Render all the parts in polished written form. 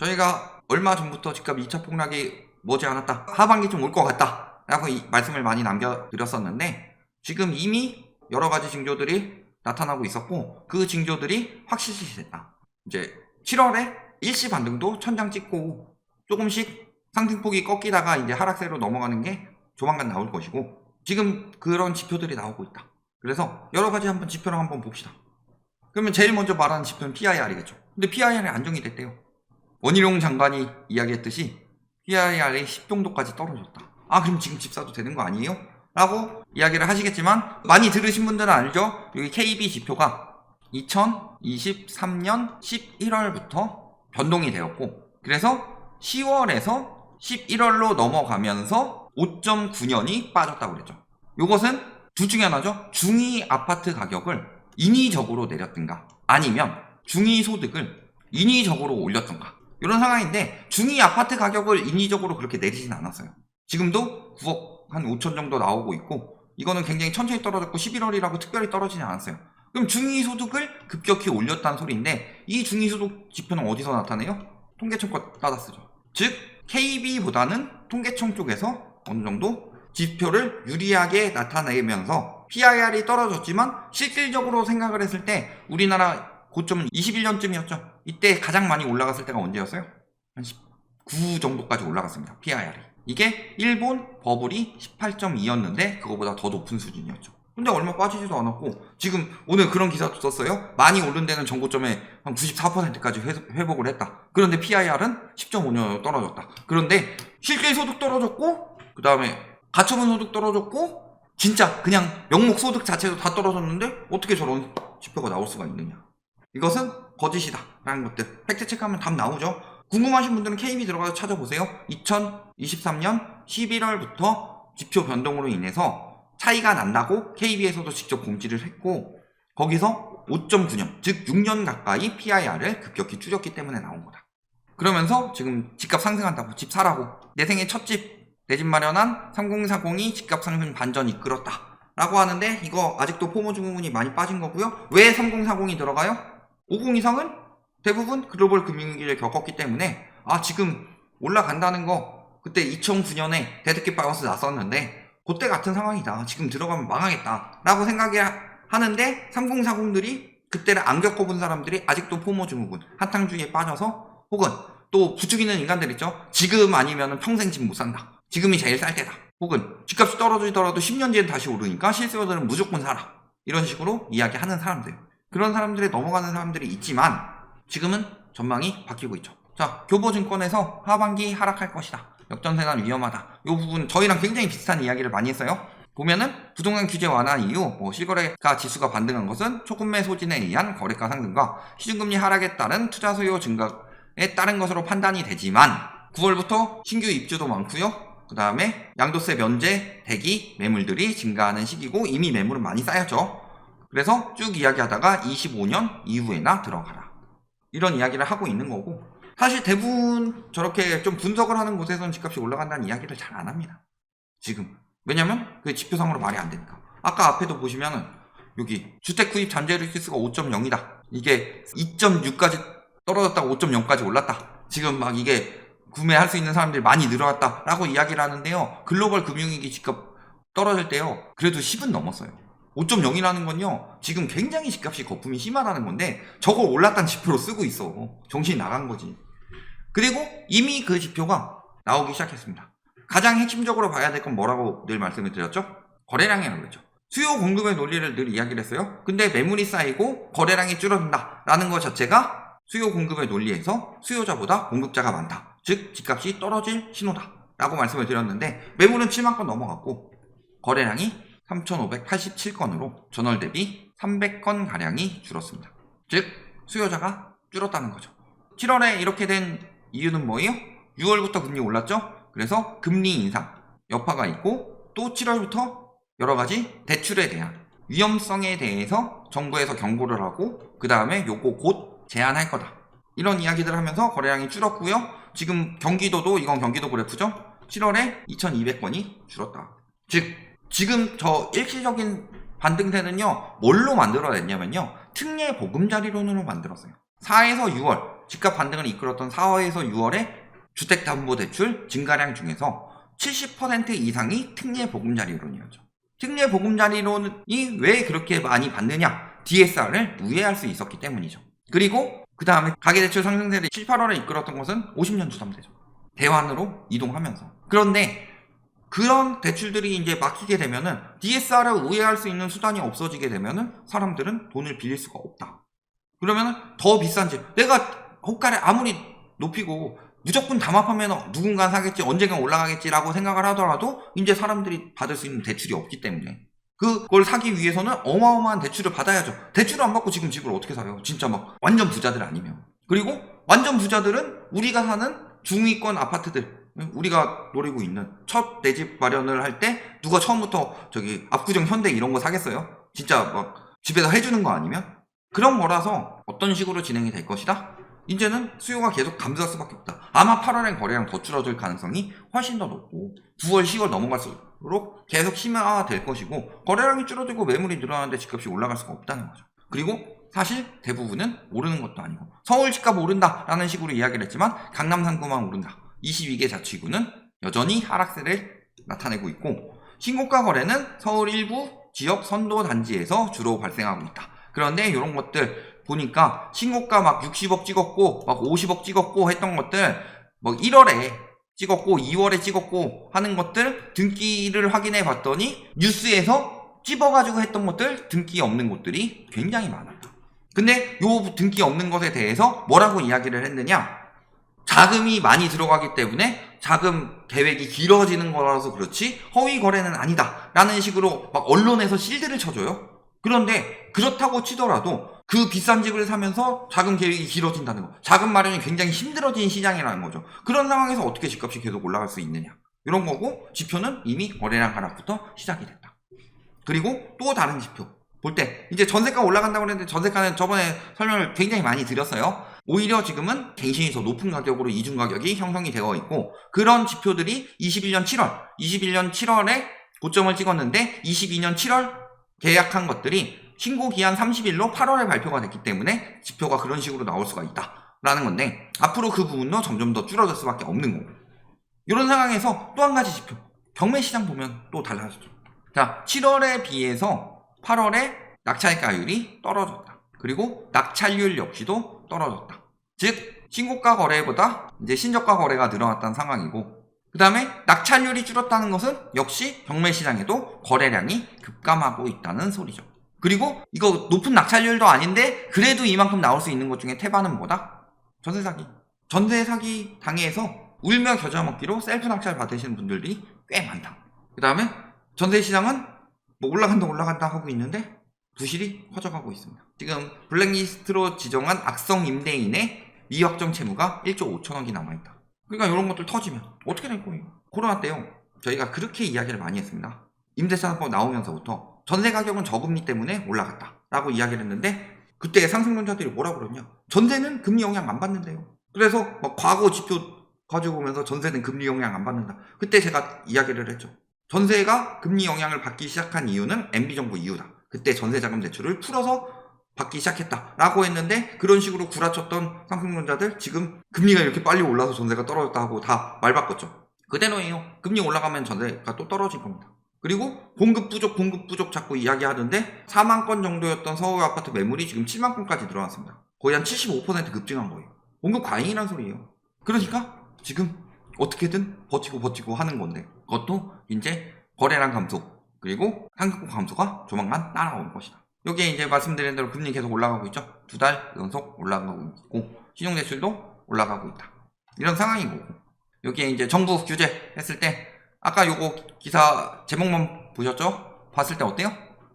저희가 얼마 전부터 집값 2차 폭락이 머지않았다, 하반기 좀 올 것 같다 라고 말씀을 많이 남겨드렸었는데, 지금 이미 여러가지 징조들이 나타나고 있었고, 그 징조들이 확실시됐다. 이제 7월에 일시 반등도 천장 찍고 조금씩 상승폭이 꺾이다가 이제 하락세로 넘어가는 게 조만간 나올 것이고, 지금 그런 지표들이 나오고 있다. 그래서 여러가지 한번 지표를 한번 봅시다. 그러면 제일 먼저 말하는 지표는 PIR이겠죠. 근데 PIR이 안정이 됐대요. 원희룡 장관이 이야기했듯이 PIR이 10 정도까지 떨어졌다. 아, 그럼 지금 집 사도 되는 거 아니에요? 라고 이야기를 하시겠지만, 많이 들으신 분들은 알죠? 여기 KB 지표가 2023년 11월부터 변동이 되었고, 그래서 10월에서 11월로 넘어가면서 5.9년이 빠졌다고 그랬죠. 요것은 둘 중에 하나죠. 중위 아파트 가격을 인위적으로 내렸든가, 아니면 중위 소득을 인위적으로 올렸던가, 이런 상황인데, 중위 아파트 가격을 인위적으로 그렇게 내리진 않았어요. 지금도 9억 한 5천 정도 나오고 있고, 이거는 굉장히 천천히 떨어졌고 11월이라고 특별히 떨어지지 않았어요. 그럼 중위 소득을 급격히 올렸다는 소리인데, 이 중위 소득 지표는 어디서 나타내요? 통계청 거 따라 쓰죠. 즉 KB보다는 통계청 쪽에서 어느 정도 지표를 유리하게 나타내면서 PIR이 떨어졌지만, 실질적으로 생각을 했을 때 우리나라 고점은 21년쯤이었죠. 이때 가장 많이 올라갔을 때가 언제였어요? 한 19 정도까지 올라갔습니다. PIR이. 이게 일본 버블이 18.2였는데 그거보다 더 높은 수준이었죠. 근데 얼마 빠지지도 않았고, 지금 오늘 그런 기사도 썼어요. 많이 오른 데는 전고점에 한 94%까지 회복을 했다. 그런데 PIR은 10.5년 떨어졌다. 그런데 실질 소득 떨어졌고, 그 다음에 가처분 소득 떨어졌고, 진짜 그냥 명목 소득 자체도 다 떨어졌는데 어떻게 저런 지표가 나올 수가 있느냐. 이것은 거짓이다 라는 것들 팩트 체크하면 답 나오죠. 궁금하신 분들은 KB 들어가서 찾아보세요. 2023년 11월부터 지표 변동으로 인해서 차이가 난다고 KB에서도 직접 공지를 했고, 거기서 5.9년, 즉 6년 가까이 PIR을 급격히 줄였기 때문에 나온 거다. 그러면서 지금 집값 상승한다고, 집 사라고, 내 생애 첫 집, 내 집 마련한 3040이 집값 상승 반전 이끌었다 라고 하는데, 이거 아직도 포모 증후군이 많이 빠진 거고요. 왜 3040이 들어가요? 50 이상은 대부분 글로벌 금융위기를 겪었기 때문에, 아, 지금 올라간다는 거, 그때 2009년에 데드캣 바이오스 났었는데 그때 같은 상황이다, 지금 들어가면 망하겠다 라고 생각이 하는데, 3040들이 그때를 안 겪어본 사람들이 아직도 포모 증후군, 한탕주의에 빠져서, 혹은 또 부추기는 인간들 있죠. 지금 아니면 평생 집 못 산다, 지금이 제일 쌀 때다, 혹은 집값이 떨어지더라도 10년 뒤엔 다시 오르니까 실수요자들은 무조건 사라, 이런 식으로 이야기하는 사람들, 그런 사람들에 넘어가는 사람들이 있지만, 지금은 전망이 바뀌고 있죠. 자, 교보증권에서 하반기 하락할 것이다, 역전세난 위험하다, 이 부분 저희랑 굉장히 비슷한 이야기를 많이 했어요. 보면은 부동산 규제 완화 이후 실거래가 지수가 반등한 것은 초급매 소진에 의한 거래가 상승과 시중금리 하락에 따른 투자 수요 증가에 따른 것으로 판단이 되지만, 9월부터 신규 입주도 많고요. 그 다음에 양도세 면제 대기 매물들이 증가하는 시기고, 이미 매물은 많이 쌓였죠. 그래서 쭉 이야기하다가 25년 이후에나 들어가라, 이런 이야기를 하고 있는 거고, 사실 대부분 저렇게 좀 분석을 하는 곳에서는 집값이 올라간다는 이야기를 잘 안 합니다, 지금. 왜냐면 그 지표상으로 말이 안 되니까. 아까 앞에도 보시면은 여기 주택 구입 잠재율 지수가 5.0이다. 이게 2.6까지 떨어졌다가 5.0까지 올랐다. 지금 막 이게 구매할 수 있는 사람들이 많이 늘어났다 라고 이야기를 하는데요. 글로벌 금융위기 집값 떨어질 때요, 그래도 10은 넘었어요. 5.0이라는 건요, 지금 굉장히 집값이 거품이 심하다는 건데, 저걸 올랐다는 지표로 쓰고 있어. 정신이 나간 거지. 그리고 이미 그 지표가 나오기 시작했습니다. 가장 핵심적으로 봐야 될 건 뭐라고 늘 말씀을 드렸죠? 거래량이라고 그랬죠. 수요 공급의 논리를 늘 이야기를 했어요. 근데 매물이 쌓이고 거래량이 줄어든다 라는 것 자체가 수요 공급의 논리에서 수요자보다 공급자가 많다, 즉 집값이 떨어질 신호다 라고 말씀을 드렸는데, 매물은 7만 건 넘어갔고 거래량이 3,587건으로 전월 대비 300건 가량이 줄었습니다. 즉 수요자가 줄었다는 거죠. 7월에 이렇게 된 이유는 뭐예요? 6월부터 금리 올랐죠? 그래서 금리 인상 여파가 있고, 또 7월부터 여러가지 대출에 대한 위험성에 대해서 정부에서 경고를 하고, 그 다음에 요거 곧 제한할 거다, 이런 이야기들 하면서 거래량이 줄었고요. 지금 경기도도, 이건 경기도 그래프죠? 7월에 2200건이 줄었다. 즉 지금 저 일시적인 반등세는요, 뭘로 만들어냈냐면요, 특례 보금자리론으로 만들었어요. 4에서 6월 집값 반등을 이끌었던 4월에서 6월의 주택담보대출 증가량 중에서 70% 이상이 특례보금자리론이었죠. 특례보금자리론이 왜 그렇게 많이 받느냐? DSR을 우회할 수 있었기 때문이죠. 그리고 그 다음에 가계대출 상승세를 7, 8월에 이끌었던 것은 50년 주담대죠. 대환으로 이동하면서. 그런데 그런 대출들이 이제 막히게 되면은 DSR을 우회할 수 있는 수단이 없어지게 되면은 사람들은 돈을 빌릴 수가 없다. 그러면은 더 비싼 집, 내가 호가를 아무리 높이고 무조건 담합하면 누군가 사겠지, 언젠간 올라가겠지라고 생각을 하더라도 이제 사람들이 받을 수 있는 대출이 없기 때문에 그걸 사기 위해서는 어마어마한 대출을 받아야죠. 대출을 안 받고 지금 집을 어떻게 사요? 진짜 막 완전 부자들 아니면. 그리고 완전 부자들은 우리가 사는 중위권 아파트들, 우리가 노리고 있는 첫 내 집 마련을 할 때 누가 처음부터 저기 압구정 현대 이런 거 사겠어요? 진짜 막 집에서 해주는 거 아니면? 그런 거라서 어떤 식으로 진행이 될 것이다? 이제는 수요가 계속 감소할 수밖에 없다. 아마 8월엔 거래량 더 줄어들 가능성이 훨씬 더 높고 9월, 10월 넘어갈수록 계속 심화될 것이고 거래량이 줄어들고 매물이 늘어나는데 집값이 올라갈 수가 없다는 거죠. 그리고 사실 대부분은 오르는 것도 아니고 서울 집값 오른다라는 식으로 이야기를 했지만 강남 상구만 오른다. 22개 자치구는 여전히 하락세를 나타내고 있고 신고가 거래는 서울 일부 지역 선도 단지에서 주로 발생하고 있다. 그런데 이런 것들 보니까 신고가 막 60억 찍었고 막 50억 찍었고 했던 것들 뭐 1월에 찍었고 2월에 찍었고 하는 것들 등기를 확인해 봤더니 뉴스에서 찝어가지고 했던 것들 등기 없는 곳들이 굉장히 많았다. 근데 요 등기 없는 것에 대해서 뭐라고 이야기를 했느냐? 자금이 많이 들어가기 때문에 자금 계획이 길어지는 거라서 그렇지 허위 거래는 아니다 라는 식으로 막 언론에서 실드를 쳐줘요. 그런데 그렇다고 치더라도 그 비싼 집을 사면서 자금 계획이 길어진다는 거, 자금 마련이 굉장히 힘들어진 시장이라는 거죠. 그런 상황에서 어떻게 집값이 계속 올라갈 수 있느냐, 이런 거고, 지표는 이미 거래량 하락부터 시작이 됐다. 그리고 또 다른 지표 볼 때 이제 전세가 올라간다고 했는데 전세가는 저번에 설명을 굉장히 많이 드렸어요. 오히려 지금은 갱신이 더 높은 가격으로 이중 가격이 형성이 되어 있고, 그런 지표들이 21년 7월에 고점을 찍었는데 22년 7월 계약한 것들이 신고 기한 30일로 8월에 발표가 됐기 때문에 지표가 그런 식으로 나올 수가 있다 라는 건데, 앞으로 그 부분도 점점 더 줄어들 수밖에 없는 거고, 이런 상황에서 또 한 가지 지표 경매 시장 보면 또 달라졌죠. 자, 7월에 비해서 8월에 낙찰가율이 떨어졌다. 그리고 낙찰률 역시도 떨어졌다. 즉 신고가 거래보다 이제 신저가 거래가 늘어났다는 상황이고, 그 다음에 낙찰률이 줄었다는 것은 역시 경매 시장에도 거래량이 급감하고 있다는 소리죠. 그리고 이거 높은 낙찰률도 아닌데 그래도 이만큼 나올 수 있는 것 중에 태반은 뭐다? 전세 사기. 전세 사기 당해서 울며 겨자 먹기로 셀프 낙찰 받으시는 분들이 꽤 많다. 그 다음에 전세 시장은 뭐 올라간다 하고 있는데 부실이 커져가고 있습니다. 지금 블랙리스트로 지정한 악성 임대인의 미확정 채무가 1조 5천억이 남아있다. 그러니까 이런 것들 터지면 어떻게 될 거예요? 코로나 때요, 저희가 그렇게 이야기를 많이 했습니다. 임대차상법 나오면서부터 전세 가격은 저금리 때문에 올라갔다 라고 이야기를 했는데, 그때 상승론자들이 뭐라 그러냐, 전세는 금리 영향 안 받는데요. 그래서 막 과거 지표 가지고 오면서 전세는 금리 영향 안 받는다. 그때 제가 이야기를 했죠. 전세가 금리 영향을 받기 시작한 이유는 MB정부 이후다. 그때 전세자금 대출을 풀어서 받기 시작했다 라고 했는데, 그런 식으로 구라쳤던 상승론자들 지금 금리가 이렇게 빨리 올라서 전세가 떨어졌다 하고 다 말 바꿨죠. 그대로예요. 금리 올라가면 전세가 또 떨어질 겁니다. 그리고 공급 부족 자꾸 이야기하던데 4만 건 정도였던 서울 아파트 매물이 지금 7만 건까지 들어왔습니다. 거의 한 75% 급증한 거예요. 공급 과잉이란 소리예요. 그러니까 지금 어떻게든 버티고 하는 건데, 그것도 이제 거래량 감소 그리고 상승폭 감소가 조만간 따라올 것이다. 여기에 이제 말씀드린 대로 금리 계속 올라가고 있죠. 2달 연속 올라가고 있고 신용대출도 올라가고 있다. 이런 상황인 거고, 여기에 이제 정부 규제 했을 때 아까 요거 기사 제목만 보셨죠? 봤을 때 어때요?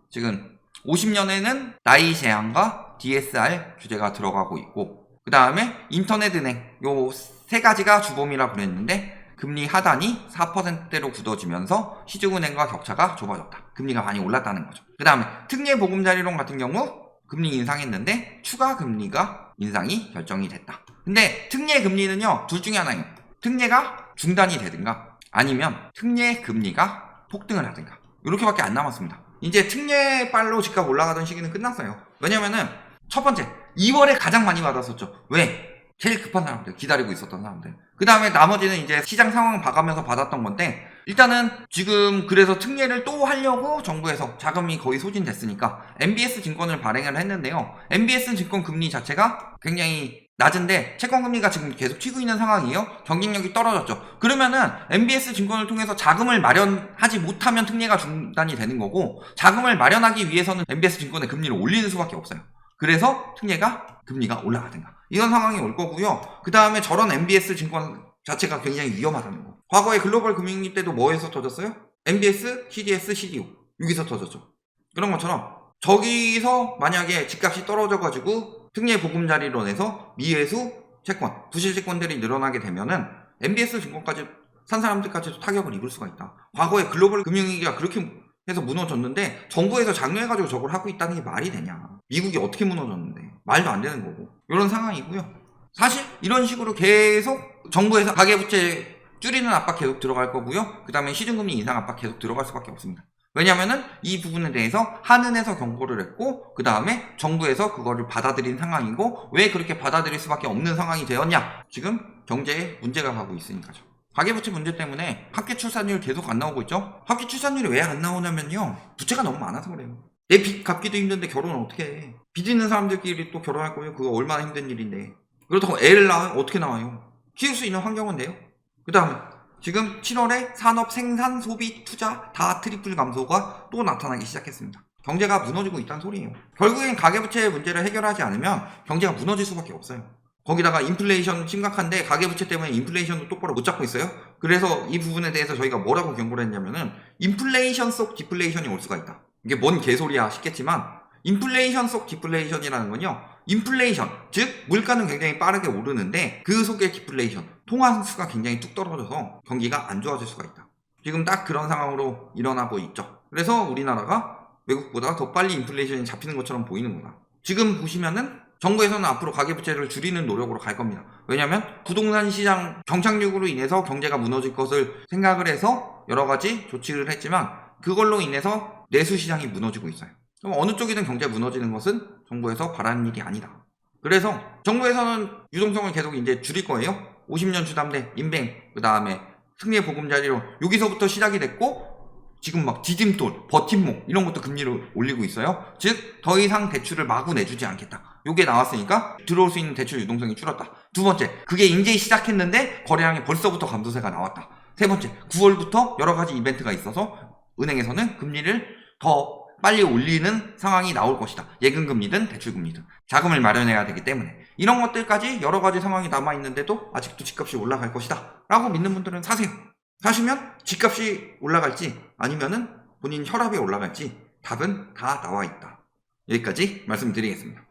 지금 50년에는 나이 제한과 DSR 규제가 들어가고 있고, 그 다음에 인터넷은행 요 세 가지가 주범이라고 그랬는데 금리 하단이 4%대로 굳어지면서 시중은행과 격차가 좁아졌다. 금리가 많이 올랐다는 거죠. 그 다음에 특례보금자리론 같은 경우 금리 인상했는데 추가 금리가 인상이 결정이 됐다. 근데 특례 금리는요, 둘 중에 하나예요. 특례가 중단이 되든가 아니면 특례 금리가 폭등을 하든가, 이렇게밖에 안 남았습니다. 이제 특례빨로 집값 올라가던 시기는 끝났어요. 왜냐면은 첫 번째 2월에 가장 많이 받았었죠. 왜? 제일 급한 사람들, 기다리고 있었던 사람들. 그 다음에 나머지는 이제 시장 상황 봐가면서 받았던 건데, 일단은 지금 그래서 특례를 또 하려고 정부에서 자금이 거의 소진됐으니까 MBS 증권을 발행을 했는데요. MBS 증권 금리 자체가 굉장히 낮은데 채권 금리가 지금 계속 튀고 있는 상황이에요. 경쟁력이 떨어졌죠. 그러면은 MBS 증권을 통해서 자금을 마련하지 못하면 특례가 중단이 되는 거고, 자금을 마련하기 위해서는 MBS 증권의 금리를 올리는 수밖에 없어요. 그래서 특례가 금리가 올라가든가 이런 상황이 올 거고요. 그 다음에 저런 MBS 증권 자체가 굉장히 위험하다는 거. 과거에 글로벌 금융위기 때도 뭐에서 터졌어요? MBS, CDS, CDO 여기서 터졌죠. 그런 것처럼 저기서 만약에 집값이 떨어져가지고 특례 보금자리론에서 미회수 채권, 부실 채권들이 늘어나게 되면은 MBS 증권까지 산 사람들까지도 타격을 입을 수가 있다. 과거에 글로벌 금융위기가 그렇게 해서 무너졌는데 정부에서 장려해가지고 저걸 하고 있다는 게 말이 되냐. 미국이 어떻게 무너졌는데. 말도 안 되는 거고. 이런 상황이고요. 사실 이런 식으로 계속 정부에서 가계부채 줄이는 압박 계속 들어갈 거고요. 그 다음에 시중금리 인상 압박 계속 들어갈 수밖에 없습니다. 왜냐면은 이 부분에 대해서 한은에서 경고를 했고, 그 다음에 정부에서 그거를 받아들인 상황이고, 왜 그렇게 받아들일 수밖에 없는 상황이 되었냐. 지금 경제에 문제가 가고 있으니까죠. 가계부채 문제 때문에 합계 출산율 계속 안 나오고 있죠. 합계 출산율이 왜 안 나오냐면요, 부채가 너무 많아서 그래요. 내 빚 갚기도 힘든데 결혼을 어떻게 해. 빚 있는 사람들끼리 또 결혼할 거예요. 그거 얼마나 힘든 일인데. 그렇다고 애를 낳아요? 어떻게 나와요? 키울 수 있는 환경은 돼요. 그 다음에 지금 7월에 산업, 생산, 소비, 투자 다 트리플 감소가 또 나타나기 시작했습니다. 경제가 무너지고 있다는 소리예요. 결국엔 가계부채 문제를 해결하지 않으면 경제가 무너질 수밖에 없어요. 거기다가 인플레이션 심각한데 가계부채 때문에 인플레이션도 똑바로 못 잡고 있어요. 그래서 이 부분에 대해서 저희가 뭐라고 경고를 했냐면은 인플레이션 속 디플레이션이 올 수가 있다. 이게 뭔 개소리야 싶겠지만, 인플레이션 속 디플레이션이라는 건요, 인플레이션, 즉 물가는 굉장히 빠르게 오르는데 그 속에 디플레이션, 통화수가 굉장히 뚝 떨어져서 경기가 안 좋아질 수가 있다. 지금 딱 그런 상황으로 일어나고 있죠. 그래서 우리나라가 외국보다 더 빨리 인플레이션이 잡히는 것처럼 보이는 거다. 지금 보시면은 정부에서는 앞으로 가계부채를 줄이는 노력으로 갈 겁니다. 왜냐하면 부동산 시장 경착륙으로 인해서 경제가 무너질 것을 생각을 해서 여러 가지 조치를 했지만, 그걸로 인해서 내수 시장이 무너지고 있어요. 그럼 어느 쪽이든 경제 무너지는 것은 정부에서 바라는 일이 아니다. 그래서 정부에서는 유동성을 계속 이제 줄일 거예요. 50년 주담대, 인뱅, 그 다음에 특례 보금자리론, 여기서부터 시작이 됐고, 지금 막 디딤돌, 버팀목 이런 것도 금리를 올리고 있어요. 즉 더 이상 대출을 마구 내주지 않겠다. 요게 나왔으니까 들어올 수 있는 대출 유동성이 줄었다. 두 번째, 그게 이제 시작했는데 거래량이 벌써부터 감소세가 나왔다. 세 번째, 9월부터 여러 가지 이벤트가 있어서 은행에서는 금리를 더 빨리 올리는 상황이 나올 것이다. 예금금리든 대출금리든 자금을 마련해야 되기 때문에 이런 것들까지 여러 가지 상황이 남아있는데도 아직도 집값이 올라갈 것이다 라고 믿는 분들은 사세요. 사시면 집값이 올라갈지 아니면은 본인 혈압이 올라갈지 답은 다 나와 있다. 여기까지 말씀드리겠습니다.